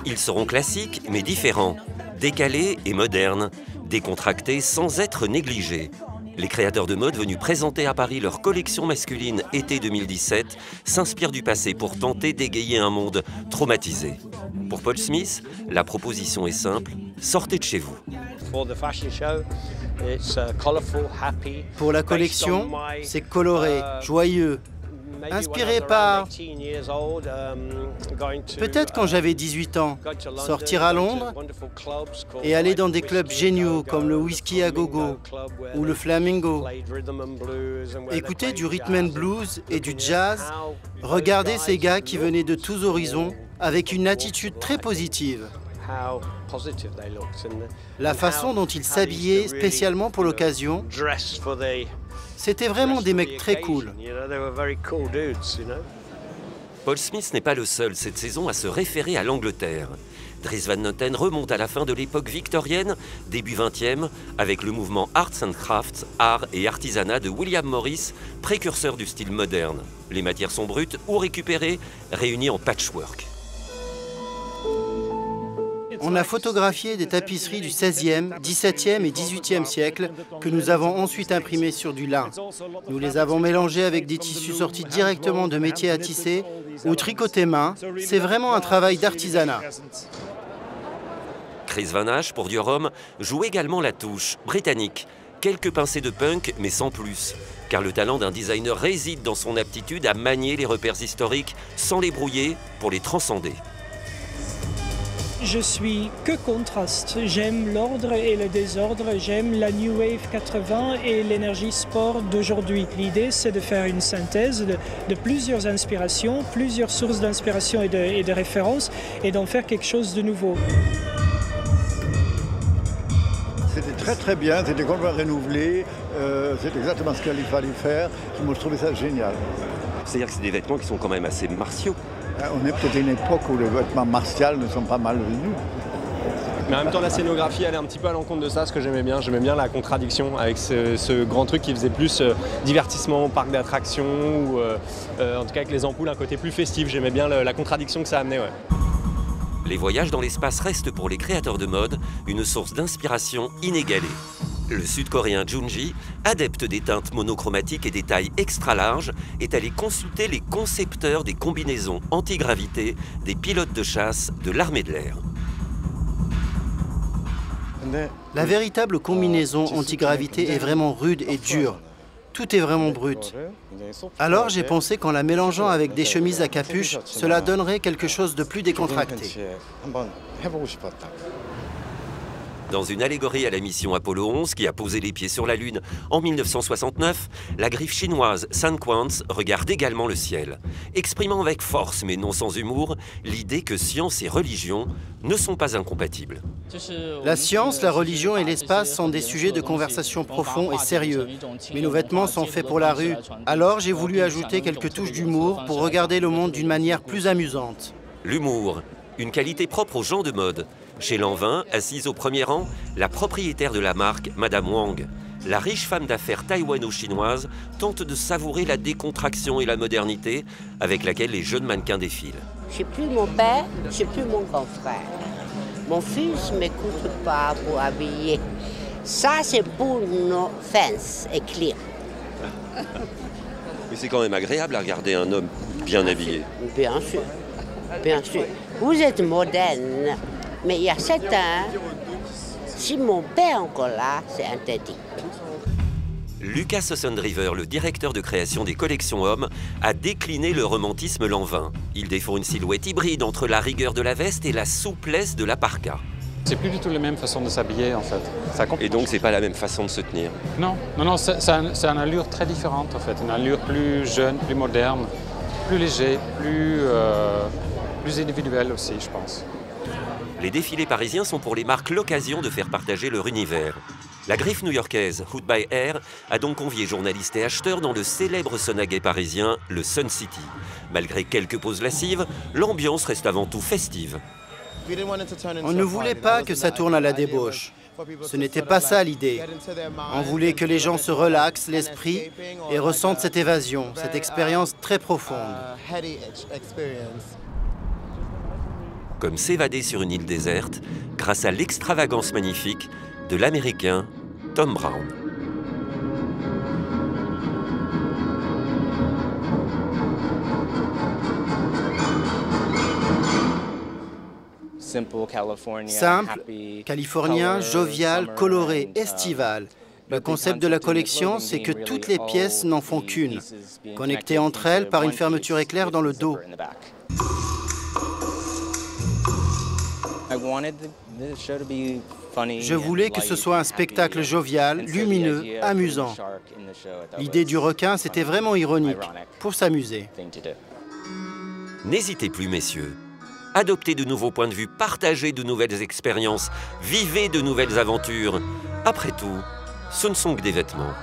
Ils seront classiques mais différents, décalés et modernes, décontractés sans être négligés. Les créateurs de mode venus présenter à Paris leur collection masculine été 2017 s'inspirent du passé pour tenter d'égayer un monde traumatisé. Pour Paul Smith, la proposition est simple, sortez de chez vous. Pour la collection, c'est coloré, joyeux, inspiré par... Peut-être quand j'avais 18 ans, sortir à Londres et aller dans des clubs géniaux comme le Whisky à Gogo ou le Flamingo. Écouter du rhythm and blues et du jazz, regarder ces gars qui venaient de tous horizons avec une attitude très positive. La façon dont ils s'habillaient spécialement pour l'occasion, c'était vraiment des mecs très cool. Paul Smith n'est pas le seul cette saison à se référer à l'Angleterre. Dries Van Noten remonte à la fin de l'époque victorienne, début 20e, avec le mouvement Arts and Crafts, art et artisanat de William Morris, précurseur du style moderne. Les matières sont brutes ou récupérées, réunies en patchwork. On a photographié des tapisseries du XVIe, XVIIe et XVIIIe siècle que nous avons ensuite imprimées sur du lin. Nous les avons mélangées avec des tissus sortis directement de métiers à tisser ou tricotés main. C'est vraiment un travail d'artisanat. Chris Van Ash, pour Dior-Homme, joue également la touche britannique. Quelques pincées de punk, mais sans plus. Car le talent d'un designer réside dans son aptitude à manier les repères historiques sans les brouiller pour les transcender. Je suis que contraste. J'aime l'ordre et le désordre. J'aime la New Wave 80 et l'énergie sport d'aujourd'hui. L'idée, c'est de faire une synthèse de plusieurs inspirations, plusieurs sources d'inspiration et de références, et d'en faire quelque chose de nouveau. C'était très bien, c'était complètement renouvelé, c'est exactement ce qu'il fallait faire. Moi, je trouvais ça génial. C'est-à-dire que c'est des vêtements qui sont quand même assez martiaux. On est peut-être à une époque où les vêtements martiaux ne sont pas mal venus. Mais en même temps, la scénographie allait un petit peu à l'encontre de ça, ce que j'aimais bien. J'aimais bien la contradiction avec ce grand truc qui faisait plus divertissement, parc d'attractions, ou en tout cas avec les ampoules, un côté plus festif. J'aimais bien la contradiction que ça amenait. Ouais. Les voyages dans l'espace restent pour les créateurs de mode une source d'inspiration inégalée. Le sud-coréen Junji, adepte des teintes monochromatiques et des tailles extra larges, est allé consulter les concepteurs des combinaisons anti-gravité des pilotes de chasse de l'armée de l'air. La véritable combinaison anti-gravité est vraiment rude et dure. Tout est vraiment brut. Alors j'ai pensé qu'en la mélangeant avec des chemises à capuche, cela donnerait quelque chose de plus décontracté. Dans une allégorie à la mission Apollo 11 qui a posé les pieds sur la Lune en 1969, la griffe chinoise Sun Quanz regarde également le ciel, exprimant avec force mais non sans humour l'idée que science et religion ne sont pas incompatibles. La science, la religion et l'espace sont des sujets de conversation profonds et sérieux, mais nos vêtements sont faits pour la rue. Alors j'ai voulu ajouter quelques touches d'humour pour regarder le monde d'une manière plus amusante. L'humour, une qualité propre aux gens de mode. Chez Lanvin, assise au premier rang, la propriétaire de la marque, Madame Wang. La riche femme d'affaires taïwano-chinoise tente de savourer la décontraction et la modernité avec laquelle les jeunes mannequins défilent. Je n'ai plus mon père, je n'ai plus mon grand frère. Mon fils ne m'écoute pas pour habiller. Ça, c'est pour nos fans et clients. Mais c'est quand même agréable à regarder un homme bien habillé. Bien sûr, bien sûr. Vous êtes moderne. Mais il y a 7 ans, si mon père est encore là, c'est interdit. Lucas Ossendriver, le directeur de création des collections hommes, a décliné le romantisme Lanvin. Il défend une silhouette hybride entre la rigueur de la veste et la souplesse de la parka. C'est plus du tout la même façon de s'habiller en fait. Et donc c'est pas la même façon de se tenir? Non, c'est une allure très différente en fait. Une allure plus jeune, plus moderne, plus léger, plus individuelle aussi, je pense. Les défilés parisiens sont pour les marques l'occasion de faire partager leur univers. La griffe new-yorkaise Hood by Air a donc convié journalistes et acheteurs dans le célèbre Sonaguet parisien, le Sun City. Malgré quelques pauses lascives, l'ambiance reste avant tout festive. On ne voulait pas que ça tourne à la débauche. Ce n'était pas ça l'idée. On voulait que les gens se relaxent l'esprit et ressentent cette évasion, cette expérience très profonde. comme s'évader sur une île déserte grâce à l'extravagance magnifique de l'Américain Tom Brown. Simple, californien, jovial, coloré, estival. Le concept de la collection, c'est que toutes les pièces n'en font qu'une, connectées entre elles par une fermeture éclair dans le dos. Je voulais que ce soit un spectacle jovial, lumineux, amusant. L'idée du requin, c'était vraiment ironique, pour s'amuser. N'hésitez plus, messieurs. Adoptez de nouveaux points de vue, partagez de nouvelles expériences, vivez de nouvelles aventures. Après tout, ce ne sont que des vêtements.